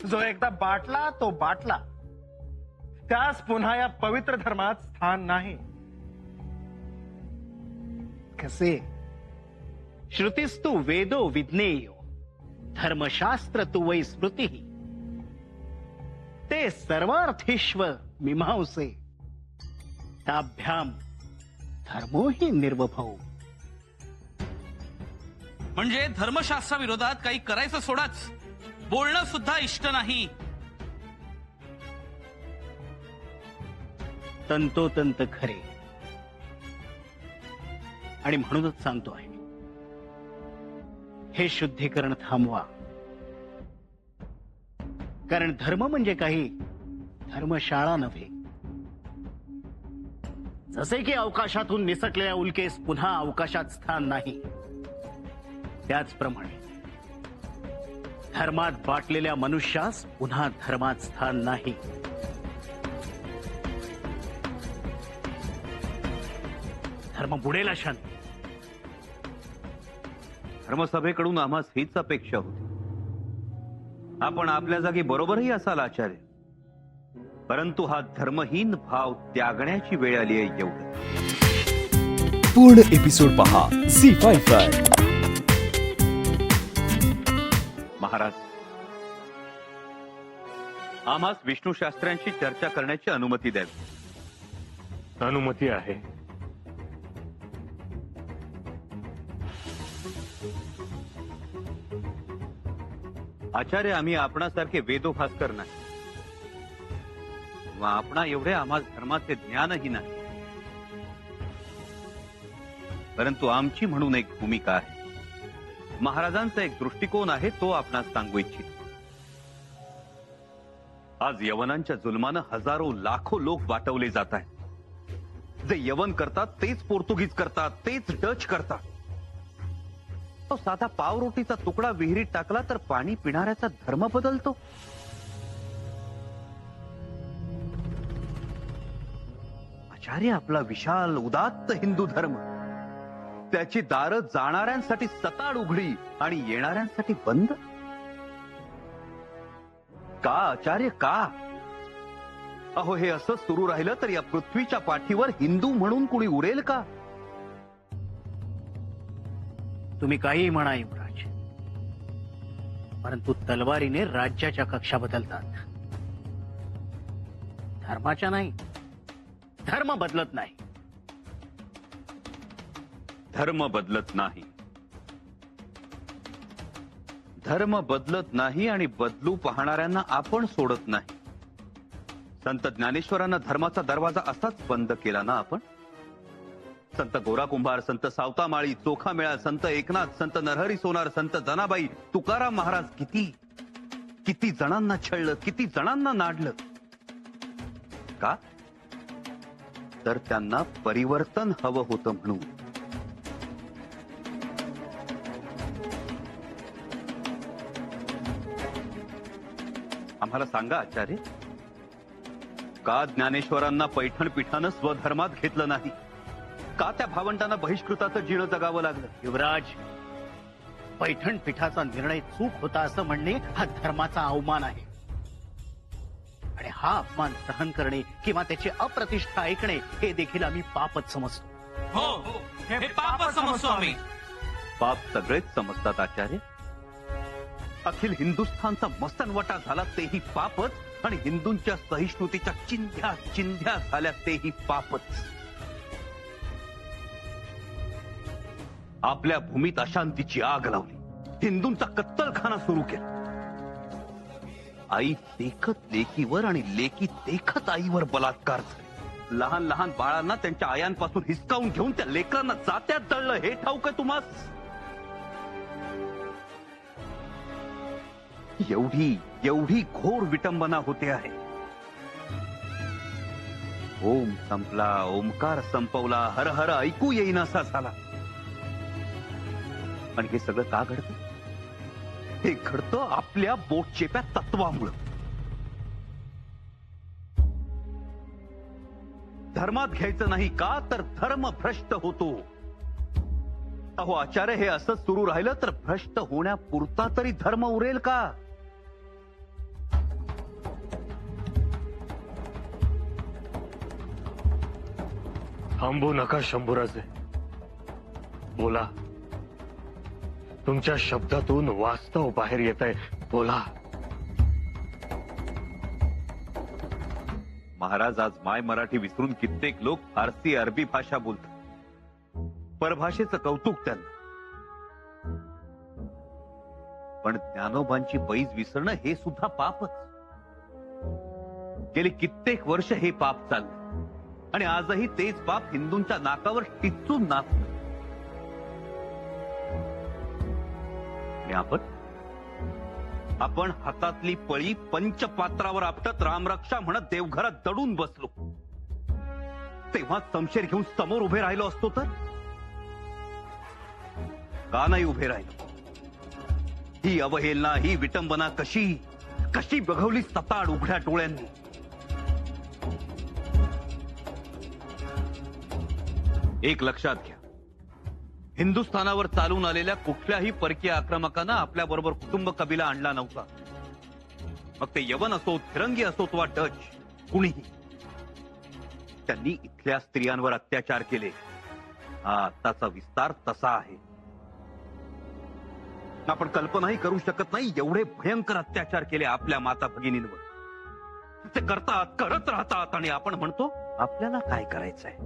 जो एकदा बाटला तो बाटला, त्यास पुन्हा या पवित्र धर्मात स्थान नाही. कसे? श्रुतिस्तु वेदो विज्ञेयो धर्मशास्त्र तु वै स्मृती ते सर्वार्थेष्व मीमांसे ताभ्याम धर्मो हि निर्वभौ. म्हणजे धर्मशास्त्राविरोधात काही करायचं सोडाच, बोलणं सुद्धा इष्ट नाही. तंतोतंत खरे. आणि म्हणूनच सांगतो आहे, हे शुद्धीकरण थांबवा. कारण धर्म म्हणजे काही धर्मशाळा नव्हे. जसे की अवकाशातून निसटलेल्या उल्केस पुन्हा अवकाशात स्थान नाही, त्याचप्रमाणे धर्मात बाटलेल्या मनुष्यास पुन्हा धर्मात स्थान नाही. धर्म बुडेल अशा नाही. धर्मसभेकडून आम्हास हीच अपेक्षा होती. आपण आपल्या जागी बरोबरही असाल आचार्य, परंतु हा धर्महीन भाव त्यागण्याची वेळ आली आहे. एवढं. पूर्ण एपिसोड पहा झी5 वर. महाराज, आम्हास विष्णू शास्त्र्यांशी चर्चा करण्याची अनुमती द्यावी. अनुमती आहे. आचार्य, आम्ही आपणासारखे वेदोभास्कर नाही व आपणा एवढे आम्हास धर्माचे ज्ञानही नाही, परंतु आमची म्हणून एक भूमिका आहे. महाराजांचा एक दृष्टिकोन आहे, तो आपणास सांगू इच्छित. आज यवनांच्या जुलमानं हजारो लाखो लोक वाटवले जात आहेत. जे यवन करतात तेच पोर्तुगीज करतात, तेच डच करतात. तो साधा पावरोटीचा तुकडा विहिरीत टाकला तर पाणी पिणाऱ्याचा धर्म बदलतो. आचार्य, आपला विशाल उदात्त हिंदू धर्म, त्याची दारं जाणाऱ्यांसाठी सताड उघडी आणि येणाऱ्यांसाठी बंद. का आचार्य, का? अहो, हे असं सुरू राहिलं तर या पृथ्वीच्या पाठीवर हिंदू म्हणून कुणी उरेल का? तुम्ही काहीही म्हणा युवराज, परंतु तलवारीने राज्याच्या कक्षा बदलतात, धर्माच्या नाही. धर्म बदलत नाही. धर्म बदलत नाही. धर्म बदलत नाही आणि बदलू पाहणाऱ्यांना आपण सोडत नाही. संत ज्ञानेश्वरांना धर्माचा दरवाजा असाच बंद केला ना आपण. संत गोरा कुंभार, संत सावतामाळी, चोखामेळा, संत एकनाथ, संत नरहरी सोनार, संत जनाबाई, तुकाराम महाराज किती किती जणांना छळलं, किती जणांना नाडलं. का? तर त्यांना परिवर्तन हवं होतं म्हणून. आम्हाला सांगा आचार्य, का ज्ञानेश्वरांना पैठण पीठानं स्वधर्मात घेतलं नाही? का त्या भावंडांना बहिष्कृताचं जीणं जगावं लागलं? युवराज, पैठण पीठाचा निर्णय चूक होता असं म्हणणे हा धर्माचा अवमान आहे. आणि हा अपमान सहन करणे किंवा त्याची अप्रतिष्ठा ऐकणे हे देखील आम्ही पापच समजतो. हो, हे पाप समजतो आम्ही. पाप सगळेच समजतात आचार्य. अखिल हिंदुस्थानचा मसनवटा झाला तेही पापच, आणि हिंदूंच्या सहिष्णुतेच्या चिंध्या चिंध्या झाल्या तेही पापच. आपल्या भूमीत अशांतीची आग लावली, हिंदूंचा कत्तलखाना सुरू केला. आई देखत लेकीवर आणि लेकी देखत आईवर बलात्कार झाले. लहान लहान बाळांना त्यांच्या आयांपासून हिसकावून घेऊन त्या लेकरांना जात्यात दळलं. हे ठाऊक आहे तुम्हास? एवढी एवढी घोर विटंबना होते आहे. ओम संपला, ओमकार संपवला, हर हर ऐकू येईनासा झाला. आणि हे सगळं का घडतं? हे घडतं आपल्या बोटचेप्या तत्वामुळं. धर्मात घ्यायचं नाही का तर धर्म भ्रष्ट होतो. अहो आचार्य, हे असं सुरू राहिलं तर भ्रष्ट होण्यापुरता तरी धर्म उरेल का? थांबू नका शंभूराजे, बोला. तुमच्या शब्दातून वास्तव बाहेर येत आहे, बोला. महाराज, आज माय मराठी विसरून कित्येक लोक फारसी अरबी भाषा बोलतात. परभाषेचं कौतुक त्यांना, पण ज्ञानोबांची पैज विसरणं हे सुद्धा पापच. गेली कित्येक वर्ष हे पाप चाललं आणि आजही तेच पाप हिंदूंच्या नाकावर टिचून नाचतं. आणि आपण हातातली पळी पंचपात्रावर आपटत रामरक्षा म्हणत देवघरात दडून बसलो. तेव्हा समशेर घेऊन समोर उभे राहिलो असतो तर का नाही उभे राहिलो? ही अवहेलना, ही विटंबना कशी बघवली सताड उघड्या डोळ्यांनी. एक लक्षात घ्या, हिंदुस्थानावर चालून आलेल्या कुठल्याही परकीय आक्रमकांना आपल्या बरोबर कुटुंब कबिला आणला नव्हता. मग ते यवन असोत, फिरंगी असोत वा डच, कुणीही. त्यांनी इथल्या स्त्रियांवर अत्याचार केले. हा आताचा विस्तार तसा आहे. आपण कल्पनाही करू शकत नाही एवढे भयंकर अत्याचार केले आपल्या माता भगिनींवर. ते करत राहतात आणि आपण म्हणतो आपल्याला काय करायचंय.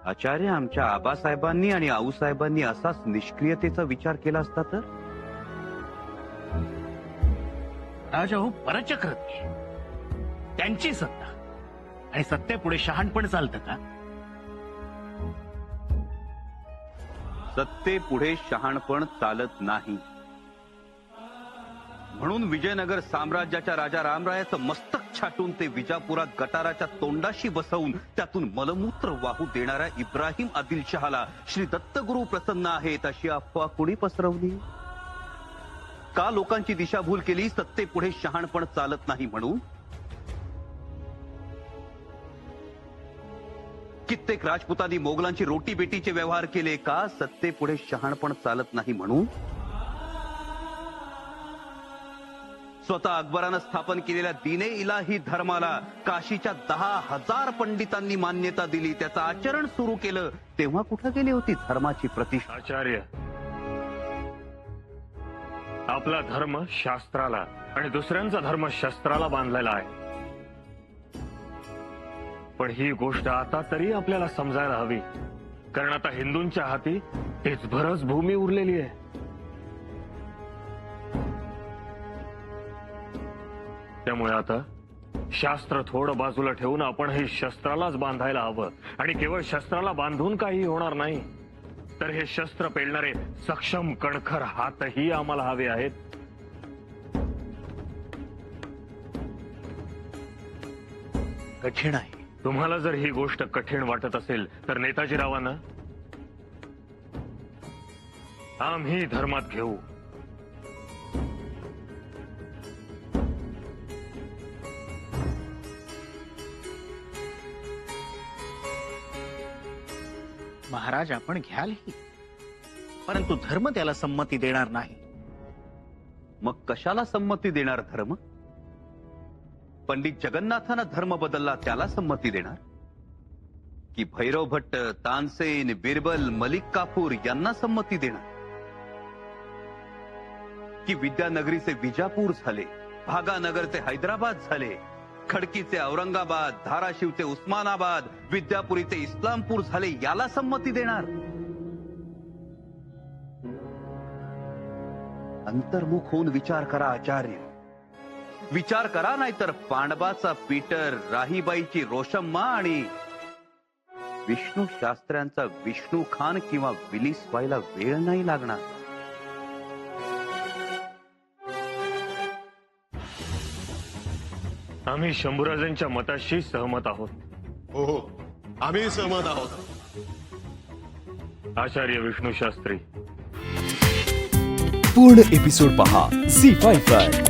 आचार्य, आमच्या आबासाहेबांनी आणि आऊसाहेबांनी असाच निष्क्रियतेचा विचार केला असता तर? राजा हो, परचक्रते त्यांची सत्ता आणि सत्तेपुढे शहाणपण चालतं का? सत्तेपुढे शहाणपण चालत नाही. म्हणून विजयनगर साम्राज्याच्या राजा रामरायाचं मस्तक छाटून ते विजापुरात गटाराच्या तोंडाशी बसवून त्यातून मलमूत्र वाहू देणाऱ्या इब्राहिम आदिलशहाला श्री दत्तगुरु प्रसन्न आहेत अशी अफवा कुणी पसरवली? का लोकांची दिशाभूल केली सत्तेपुढे शहाणपण चालत नाही म्हणून? कित्येक राजपुतांनी मोगलांची रोटी बेटीचे व्यवहार केले का सत्तेपुढे शहाणपण चालत नाही म्हणून? स्वतः अकबरानं स्थापन केलेल्या दीने इलाही धर्माला काशीच्या 10,000 पंडितांनी मान्यता दिली, त्याचं आचरण सुरू केलं, तेव्हा कुठं गेली होती धर्माची प्रतिष्ठा? आचार्य, आपला धर्म शास्त्राला आणि दुसऱ्यांचा धर्म शस्त्राला बांधलेला आहे. पण ही गोष्ट आता तरी आपल्याला समजायला हवी, कारण आता हिंदूंच्या हाती तेचभरच भूमी उरलेली आहे. त्यामुळे आता शास्त्र थोडं बाजूला ठेवून आपण हे शस्त्रालाच बांधायला हवं. आणि केवळ शस्त्राला बांधून काही होणार नाही, तर हे शस्त्र पेलणारे सक्षम कणखर हातही आम्हाला हवे आहेत. कठीण आहे. तुम्हाला जर ही गोष्ट कठीण वाटत असेल तर नेताजीरावांना आम्ही धर्मात घेऊ. महाराज, आपण घ्यालही, परंतु धर्म त्याला संमती देणार नाही. मग कशाला संमती देणार धर्म? पंडित जगन्नाथानं धर्म बदलला त्याला संमती देणार? की भैरव भट्ट, तानसेन, बिरबल, मलिक काफूर यांना संमती देणार? की विद्यानगरीचे विजापूर झाले, भागानगरचे हैदराबाद झाले, खडकीचे औरंगाबाद, धाराशिवचे उस्मानाबाद, विद्यापुरीचे इस्लामपूर झाले, याला संमती देणार? अंतर्मुख होऊन विचार करा आचार्य, विचार करा. नाहीतर पांडवाचा पीटर, राहीबाईची रोशम्मा आणि विष्णू शास्त्र्यांचा विष्णू खान किंवा विलीस व्हायला वेळ नाही लागणार. आम्ही शंभूराजांच्या मताशी सहमत आहोत. हो, आम्ही सहमत आहोत. आचार्य विष्णू शास्त्री. पूर्ण एपिसोड पहा झी5 वर.